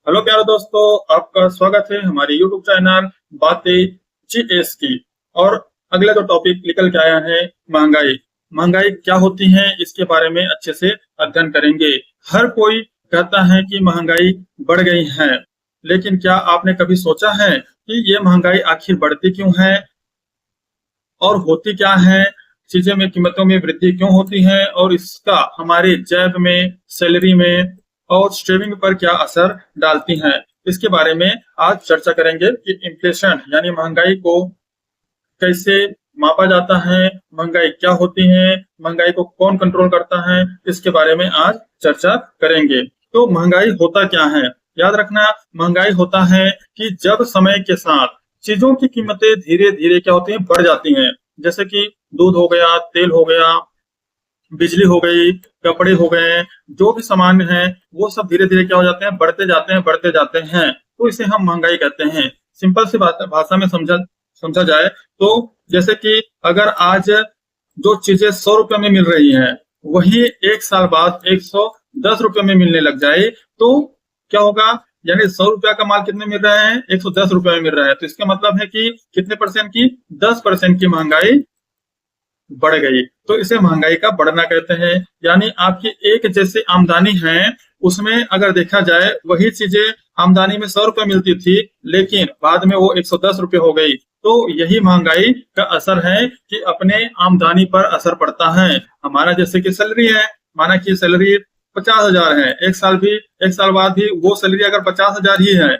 Hello प्यारे दोस्तों, आपका स्वागत है हमारे YouTube चैनल बातें जीएस की। और अगला जो टॉपिक निकल के आया है, महंगाई। महंगाई क्या होती है, इसके बारे में अच्छे से अध्ययन करेंगे। हर कोई कहता है कि महंगाई बढ़ गई है, लेकिन क्या आपने कभी सोचा है कि ये महंगाई आखिर बढ़ती क्यों है और होती क्या है? चीजें में कीमतों में वृद्धि क्यों होती है और इसका हमारे जेब में, सैलरी में और सेविंग पर क्या असर डालती है? इसके बारे में आज चर्चा करेंगे कि इन्फ्लेशन यानी महंगाई को कैसे मापा जाता है, महंगाई क्या होती है, महंगाई को कौन कंट्रोल करता है, इसके बारे में आज चर्चा करेंगे। तो महंगाई होता क्या है? याद रखना, महंगाई होता है कि जब समय के साथ चीजों की कीमतें धीरे धीरे क्या होती हैं, बढ़ जाती हैं। जैसे कि दूध हो गया, तेल हो गया, बिजली हो गई, कपड़े हो गए, जो भी सामान है वो सब धीरे धीरे क्या हो जाते हैं, बढ़ते जाते हैं, बढ़ते जाते हैं। तो इसे हम महंगाई कहते हैं। सिंपल सी बात भाषा में समझा समझा जाए तो जैसे कि अगर आज जो चीजें 100 रुपए में मिल रही हैं, वही एक साल बाद 110 रुपए में मिलने लग जाए तो क्या होगा? यानी 100 रुपया का माल कितने मिल रहा है, 110 रुपए में मिल रहा है। तो इसका मतलब है कि कितने परसेंट की, 10% की महंगाई बढ़ गई। तो इसे महंगाई का बढ़ना कहते हैं। यानी आपकी एक जैसे आमदनी है, उसमें अगर देखा जाए वही चीजें आमदनी में 100 रुपए मिलती थी, लेकिन बाद में वो 110 रुपए हो गई। तो यही महंगाई का असर है कि अपने आमदनी पर असर पड़ता है। हमारा जैसे कि सैलरी है, माना कि सैलरी 50,000 है, एक साल बाद भी वो सैलरी अगर 50,000 ही है,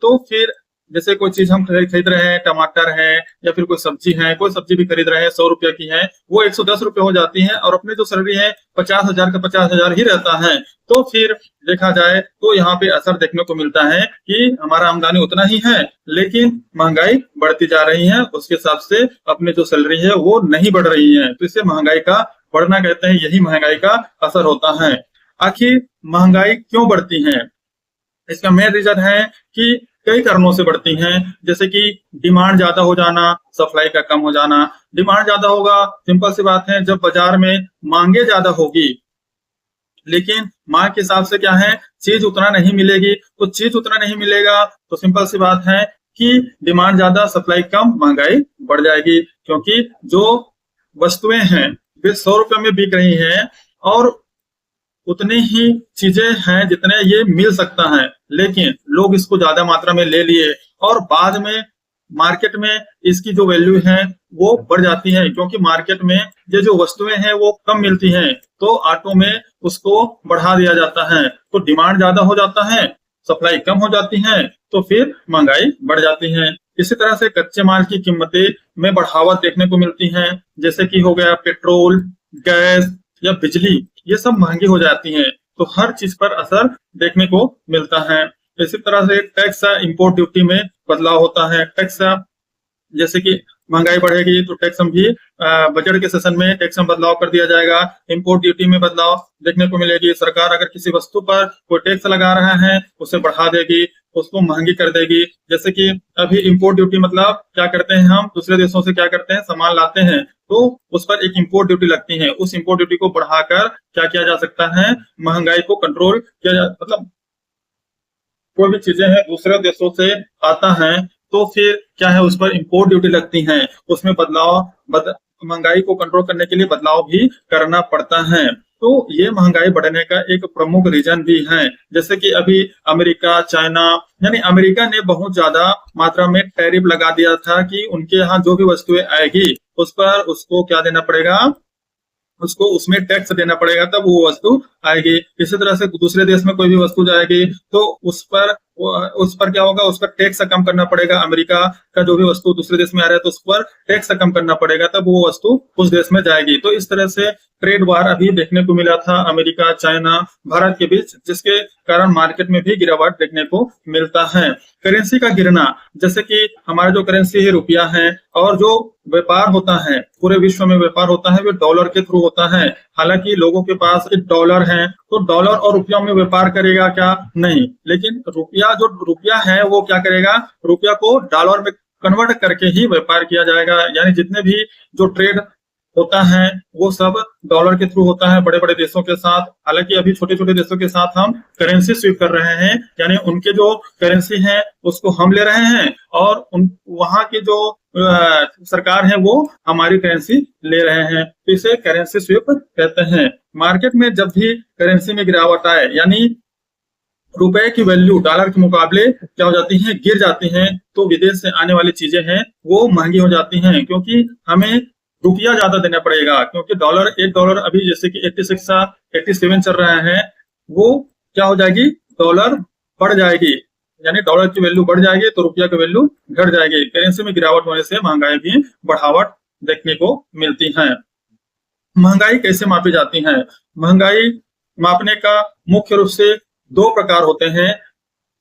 तो फिर जैसे कोई चीज हम खरीद रहे हैं, टमाटर है या फिर कोई सब्जी भी खरीद रहे हैं, 100 रुपए की है, वो 110 रुपए हो जाती है और अपने जो सैलरी है 50,000 का 50,000 ही रहता है। तो फिर देखा जाए तो यहाँ पे असर देखने को मिलता है कि हमारा आमदनी उतना ही है, लेकिन महंगाई बढ़ती जा रही है, उसके हिसाब से अपने जो सैलरी है वो नहीं बढ़ रही है। तो इसे महंगाई का बढ़ना कहते हैं। यही महंगाई का असर होता है। आखिर महंगाई क्यों बढ़ती है? इसका मेन रीजन है कि कई कारणों से बढ़ती हैं। जैसे कि डिमांड ज्यादा हो जाना, सप्लाई का कम हो जाना। डिमांड ज्यादा होगा, सिंपल सी बात है, जब बाजार में मांगे ज्यादा होगी लेकिन मांग के हिसाब से क्या है, चीज उतना नहीं मिलेगी। तो चीज उतना नहीं मिलेगा तो सिंपल सी बात है कि डिमांड ज्यादा, सप्लाई कम, महंगाई बढ़ जाएगी। क्योंकि जो वस्तुएं हैं वे 100 रुपए में बिक रही हैं और उतनी ही चीजें हैं जितने ये मिल सकता है, लेकिन लोग इसको ज्यादा मात्रा में ले लिए और बाद में मार्केट में इसकी जो वैल्यू है वो बढ़ जाती है। क्योंकि मार्केट में ये जो वस्तुएं हैं वो कम मिलती हैं, तो ऑटो में उसको बढ़ा दिया जाता है। तो डिमांड ज्यादा हो जाता है, सप्लाई कम हो जाती है, तो फिर महंगाई बढ़ जाती है। इसी तरह से कच्चे माल की कीमतें में बढ़ावत देखने को मिलती है। जैसे कि हो गया पेट्रोल, गैस या बिजली, ये सब महंगी हो जाती हैं। तो हर चीज पर असर देखने को मिलता है। इसी तरह से टैक्स, इंपोर्ट ड्यूटी में बदलाव होता है। टैक्स जैसे कि महंगाई बढ़ेगी तो टैक्स हम भी बजट के सेशन में टैक्स में बदलाव कर दिया जाएगा। इंपोर्ट ड्यूटी में बदलाव देखने को मिलेगी। सरकार अगर किसी वस्तु पर कोई टैक्स लगा रहा है, उसे बढ़ा देगी, उसको महंगी कर देगी। जैसे कि अभी इंपोर्ट ड्यूटी मतलब क्या करते हैं, हम दूसरे देशों से क्या करते हैं, सामान लाते हैं तो उस पर एक इंपोर्ट ड्यूटी लगती है। उस इंपोर्ट ड्यूटी को बढ़ाकर क्या किया जा सकता है, महंगाई को कंट्रोल किया जा, मतलब कोई भी चीजें हैं दूसरे देशों से आता है तो फिर क्या है, उस पर इंपोर्ट ड्यूटी लगती है। उसमें महंगाई को कंट्रोल करने के लिए बदलाव भी करना पड़ता है। तो ये महंगाई बढ़ने का एक प्रमुख रीजन भी है। जैसे कि अभी अमेरिका, चाइना, यानी अमेरिका ने बहुत ज्यादा मात्रा में टैरिफ लगा दिया था कि उनके यहाँ जो भी वस्तुएं आएगी उस पर उसको क्या देना पड़ेगा, उसको उसमें टैक्स देना पड़ेगा, तब वो वस्तु आएगी। इसी तरह से दूसरे देश में कोई भी वस्तु जाएगी तो उस पर क्या होगा, उस पर टैक्स कम करना पड़ेगा। अमेरिका का जो भी वस्तु दूसरे देश में आ रहा है तो उस पर टैक्स कम करना पड़ेगा, तब वो वस्तु उस देश में जाएगी। तो इस तरह से ट्रेड वार अभी देखने को मिला था अमेरिका, चाइना, भारत के बीच, जिसके कारण मार्केट में भी गिरावट देखने को मिलता है। करेंसी का गिरना, जैसे कि हमारा जो करेंसी है रुपया है, और जो व्यापार होता है पूरे विश्व में व्यापार होता है वो डॉलर के थ्रू होता है। हालांकि लोगों के पास डॉलर है तो डॉलर और रुपया में व्यापार करेगा क्या? नहीं। लेकिन रुपया है वो क्या करेगा, रुपया को डॉलर में कन्वर्ट करके ही व्यापार किया जाएगा। यानी जितने भी जो ट्रेड होता है वो सब डॉलर के थ्रू होता है बड़े बड़े देशों के साथ। हालांकि अभी छोटे छोटे देशों के साथ हम करेंसी स्वीप कर रहे हैं, यानी उनके जो करेंसी है उसको हम ले रहे हैं और वहां की जो सरकार है वो हमारी करेंसी ले रहे हैं, तो इसे करेंसी स्वीप कहते हैं। मार्केट में जब भी करेंसी में गिरावट आए, यानी रुपए की वैल्यू डॉलर के मुकाबले क्या हो जाती है, गिर जाती है, तो विदेश से आने वाली चीजें हैं वो महंगी हो जाती हैं, क्योंकि हमें रुपया ज्यादा देना पड़ेगा। क्योंकि डॉलर, एक डॉलर अभी जैसे कि 86 87 चल रहा है, वो क्या हो जाएगी, डॉलर बढ़ जाएगी, यानी डॉलर की वैल्यू बढ़ जाएगी तो रुपया की वैल्यू घट जाएगी। करेंसी में गिरावट होने से महंगाई भी बढ़ावट देखने को मिलती है। महंगाई कैसे मापी जाती है? महंगाई मापने का मुख्य रूप से दो प्रकार होते हैं।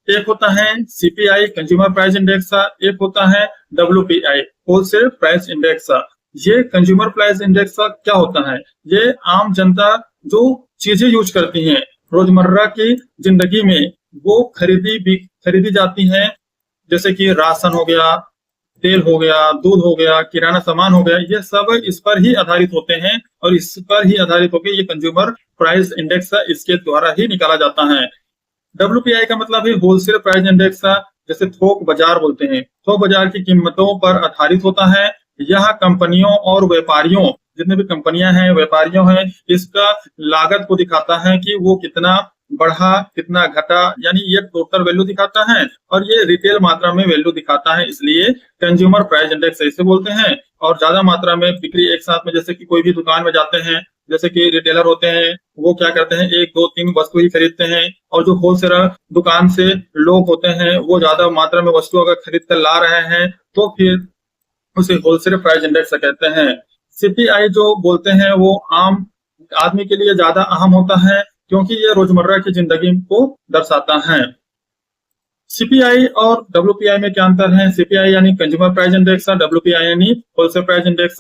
एक होता है सीपीआई कंज्यूमर प्राइस इंडेक्स, एक होता है डब्ल्यूपीआई होलसेल प्राइस इंडेक्स। ये कंज्यूमर प्राइस इंडेक्स क्या होता है? ये आम जनता जो चीजें यूज करती हैं रोजमर्रा की जिंदगी में, वो खरीदी जाती हैं, जैसे कि राशन हो गया, तेल हो गया, दूध हो गया, किराना सामान हो गया, ये सब इस पर ही आधारित होते हैं और इस पर ही आधारित होकर ये कंज्यूमर प्राइस इंडेक्स इसके द्वारा ही निकाला जाता है। डब्ल्यूपीआई का मतलब है होलसेल प्राइस इंडेक्स, जैसे थोक बाजार बोलते हैं, थोक बाजार की कीमतों पर आधारित होता है। यह कंपनियों और व्यापारियों, जितने भी कंपनियां हैं, व्यापारियों हैं, इसका लागत को दिखाता है कि वो कितना बढ़ा कितना घटा, यानी ये टोटल वैल्यू दिखाता है और ये रिटेल मात्रा में वैल्यू दिखाता है, इसलिए कंज्यूमर प्राइस इंडेक्स ऐसे बोलते हैं। और ज्यादा मात्रा में बिक्री एक साथ में, जैसे कि कोई भी दुकान में जाते हैं, जैसे कि रिटेलर होते हैं, वो क्या करते हैं, एक दो तीन वस्तु ही खरीदते हैं, और जो होलसेलर दुकान से लोग होते हैं वो ज्यादा मात्रा में वस्तु अगर खरीद कर ला रहे हैं तो फिर उसे होलसेल प्राइस इंडेक्स कहते हैं। सीपीआई जो बोलते हैं वो आम आदमी के लिए ज्यादा अहम होता है, क्योंकि ये रोजमर्रा की जिंदगी को दर्शाता है। सीपीआई और डब्ल्यूपीआई में क्या अंतर है? सीपीआई यानी कंज्यूमर प्राइस इंडेक्स, डब्ल्यूपीआई यानी होलसेल प्राइस इंडेक्स।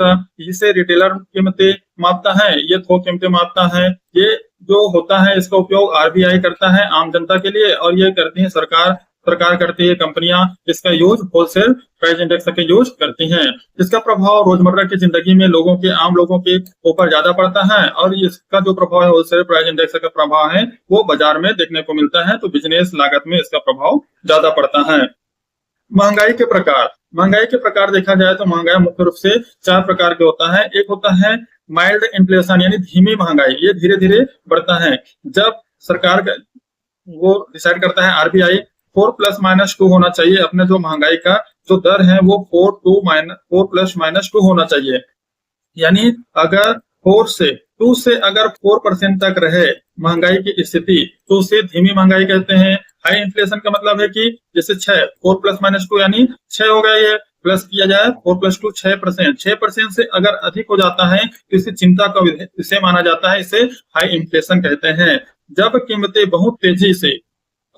इसे रिटेलर कीमतें मापता है, ये थोक कीमतें मापता है। ये जो होता है इसका उपयोग आरबीआई करता है आम जनता के लिए, और ये करती है सरकार करती है, कंपनियां इसका यूज होलसेल प्राइस इंडेक्स का यूज करती हैं। इसका प्रभाव रोजमर्रा की जिंदगी में आम लोगों के ऊपर ज्यादा पड़ता है, और इसका जो प्रभाव है होलसेल प्राइस इंडेक्स का प्रभाव है वो बाजार में देखने को मिलता है, तो बिजनेस लागत में इसका प्रभाव ज्यादा पड़ता है। महंगाई के प्रकार देखा जाए तो महंगाई मुख्य रूप से 4 प्रकार के होता है। एक होता है माइल्ड इन्फ्लेशन, यानी धीमी महंगाई, ये धीरे धीरे बढ़ता है। जब सरकार वो डिसाइड करता है, आरबीआई 4+-2 होना चाहिए, अपने जो महंगाई का जो दर है वो 4+-2 होना चाहिए, यानी अगर 2 से अगर 4% तक रहे महंगाई की स्थिति तो उसे धीमी महंगाई कहते हैं। हाई इन्फ्लेशन का मतलब है कि जैसे 4+-2 यानी 6 हो गया, ये प्लस किया जाए 4+2 6%, 6% से अगर अधिक हो जाता है तो इसे चिंता का विषय माना जाता है, इसे हाई इन्फ्लेशन कहते हैं। जब कीमतें बहुत तेजी से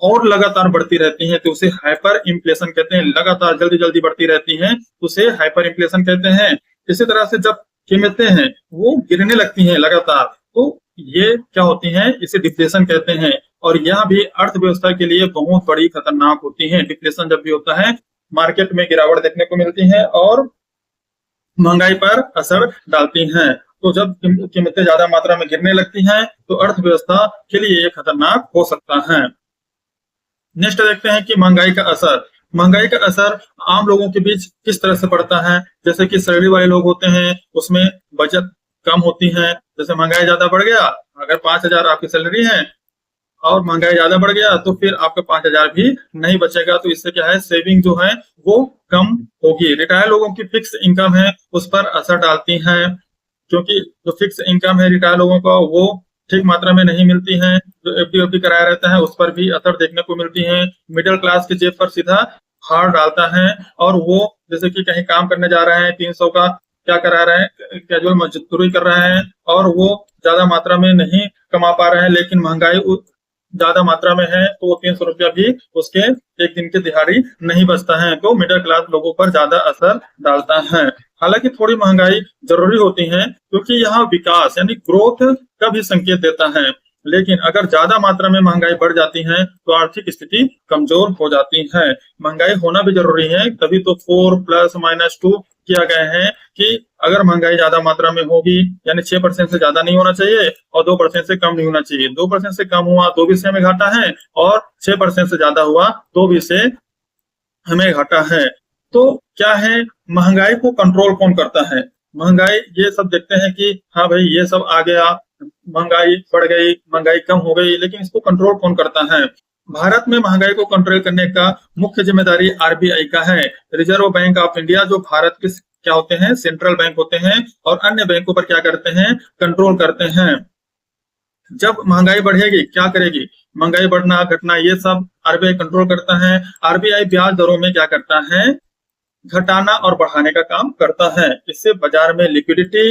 और लगातार बढ़ती रहती हैं तो उसे हाइपर इन्फ्लेशन कहते हैं, लगातार जल्दी जल्दी बढ़ती रहती हैं तो उसे हाइपर इन्फ्लेशन कहते हैं। इसी तरह से जब कीमतें हैं वो गिरने लगती हैं लगातार तो ये क्या होती हैं, इसे डिफ्लेशन कहते हैं, और यह भी अर्थव्यवस्था के लिए बहुत बड़ी खतरनाक होती है। डिफ्लेशन जब भी होता है मार्केट में गिरावट देखने को मिलती है और महंगाई पर असर डालती हैं। तो जब कीमतें ज्यादा मात्रा में गिरने लगती हैं तो अर्थव्यवस्था के लिए ये खतरनाक हो सकता है। नेक्स्ट देखते हैं कि महंगाई का असर आम लोगों के बीच किस तरह से पड़ता है। जैसे कि सैलरी वाले लोग होते हैं उसमें बचत कम होती है, जैसे महंगाई ज्यादा बढ़ गया, अगर 5,000 आपकी सैलरी है और महंगाई ज्यादा बढ़ गया तो फिर आपका 5,000 भी नहीं बचेगा, तो इससे क्या है, सेविंग जो है वो कम होगी। रिटायर लोगों की फिक्स इनकम है उस पर असर डालती है, क्योंकि जो फिक्स इनकम है रिटायर लोगों का वो ठीक मात्रा में नहीं मिलती है। जो एफडी कराया रहता है उस पर भी असर देखने को मिलती है। मिडिल क्लास के जेब पर सीधा हार डालता है, और वो जैसे कि कहीं काम करने जा रहे हैं, 300 का क्या करा रहे हैं, कैजुअल मजदूरी कर रहे हैं और वो ज्यादा मात्रा में नहीं कमा पा रहे हैं, लेकिन महंगाई ज्यादा मात्रा में है तो वो 300 रुपया भी उसके एक दिन की दिहाड़ी नहीं बचता है, तो मिडिल क्लास लोगों पर ज्यादा असर डालता है। हालांकि थोड़ी महंगाई जरूरी होती है क्योंकि यहाँ विकास यानी ग्रोथ का भी संकेत देता है, लेकिन अगर ज्यादा मात्रा में महंगाई बढ़ जाती है तो आर्थिक स्थिति कमजोर हो जाती है। महंगाई होना भी जरूरी है, तभी तो 4+-2 किया गया है कि अगर महंगाई ज्यादा मात्रा में होगी यानी 6% से ज्यादा नहीं होना चाहिए और 2% से कम नहीं होना चाहिए। 2% से कम हुआ तो भी इससे हमें घाटा है और 6% से ज्यादा हुआ तो भी इससे हमें घाटा है। तो क्या है, महंगाई को कंट्रोल कौन करता है? महंगाई ये सब देखते हैं कि हाँ भाई ये सब आ गया, महंगाई बढ़ गई, महंगाई कम हो गई, लेकिन इसको कंट्रोल कौन करता है? भारत में महंगाई को कंट्रोल करने का मुख्य जिम्मेदारी आरबीआई का है। रिजर्व बैंक ऑफ इंडिया, जो भारत के क्या होते हैं, सेंट्रल बैंक होते हैं और अन्य बैंकों पर क्या करते हैं, कंट्रोल करते हैं। जब महंगाई बढ़ेगी क्या करेगी, महंगाई बढ़ना घटना ये सब आरबीआई कंट्रोल करता है। आरबीआई ब्याज दरों में क्या करता है, घटाना और बढ़ाने का काम करता है। इससे बाजार में लिक्विडिटी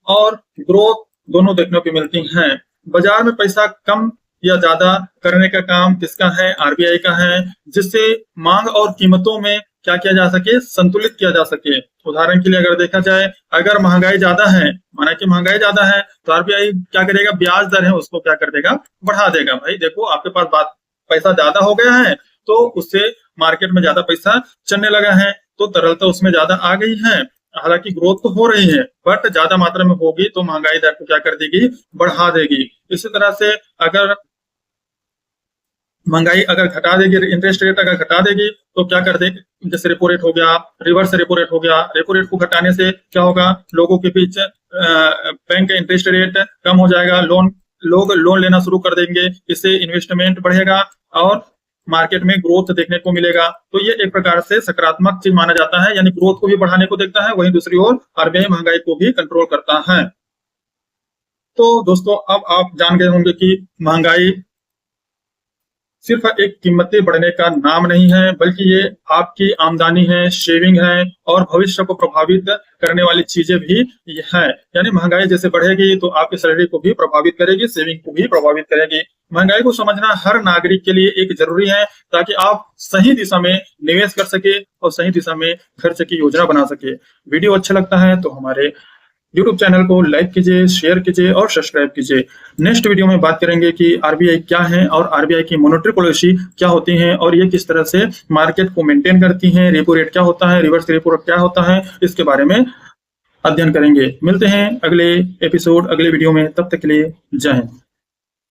और ग्रोथ दोनों देखने को मिलती हैं। बाजार में पैसा कम या ज्यादा करने का काम किसका है, आरबीआई का है, जिससे मांग और कीमतों में क्या किया जा सके, संतुलित किया जा सके। उदाहरण के लिए अगर देखा जाए, अगर महंगाई ज्यादा है, माना कि महंगाई ज्यादा है, तो आरबीआई क्या करेगा, ब्याज दर है उसको क्या कर देगा, बढ़ा देगा। भाई देखो आपके पास पैसा ज्यादा हो गया है तो उससे मार्केट में ज्यादा पैसा चलने लगा है, तो तरलता उसमें ज्यादा आ गई है। हालांकि ग्रोथ तो हो रही है बट ज्यादा मात्रा में होगी तो महंगाई दर को क्या कर देगी, बढ़ा देगी। इसी तरह से अगर महंगाई अगर घटा देगी, इंटरेस्ट रेट अगर घटा देगी तो क्या कर देगी, जैसे रेपो रेट हो गया, रिवर्स रेपो रेट हो गया। रेपो रेट को घटाने से क्या होगा, लोगों के बीच बैंक का इंटरेस्ट रेट कम हो जाएगा, लोग लोन लेना शुरू कर देंगे, इससे इन्वेस्टमेंट बढ़ेगा और मार्केट में ग्रोथ देखने को मिलेगा। तो ये एक प्रकार से सकारात्मक चीज माना जाता है, यानी ग्रोथ को भी बढ़ाने को देखता है, वहीं दूसरी ओर आरबीआई महंगाई को भी कंट्रोल करता है। तो दोस्तों अब आप जान गए होंगे कि महंगाई सिर्फ एक कीमतें बढ़ने का नाम नहीं है, बल्कि ये आपकी आमदनी है, सेविंग है और भविष्य को प्रभावित करने वाली चीजें भी ये है। यानी महंगाई जैसे बढ़ेगी तो आपकी सैलरी को भी प्रभावित करेगी, सेविंग को भी प्रभावित करेगी। महंगाई को समझना हर नागरिक के लिए एक जरूरी है ताकि आप सही दिशा में निवेश कर सके और सही दिशा में खर्च की योजना बना सके। वीडियो अच्छा लगता है तो हमारे YouTube चैनल को लाइक कीजिए, शेयर कीजिए और सब्सक्राइब कीजिए। नेक्स्ट वीडियो में बात करेंगे कि आरबीआई क्या है और आरबीआई की मॉनेटरी पॉलिसी क्या होती है और ये किस तरह से मार्केट को मेंटेन करती है, रेपो रेट क्या होता है, रिवर्स रेपो रेट क्या होता है, इसके बारे में अध्ययन करेंगे। मिलते हैं अगले एपिसोड, अगले वीडियो में, तब तक के लिए जय हिंद।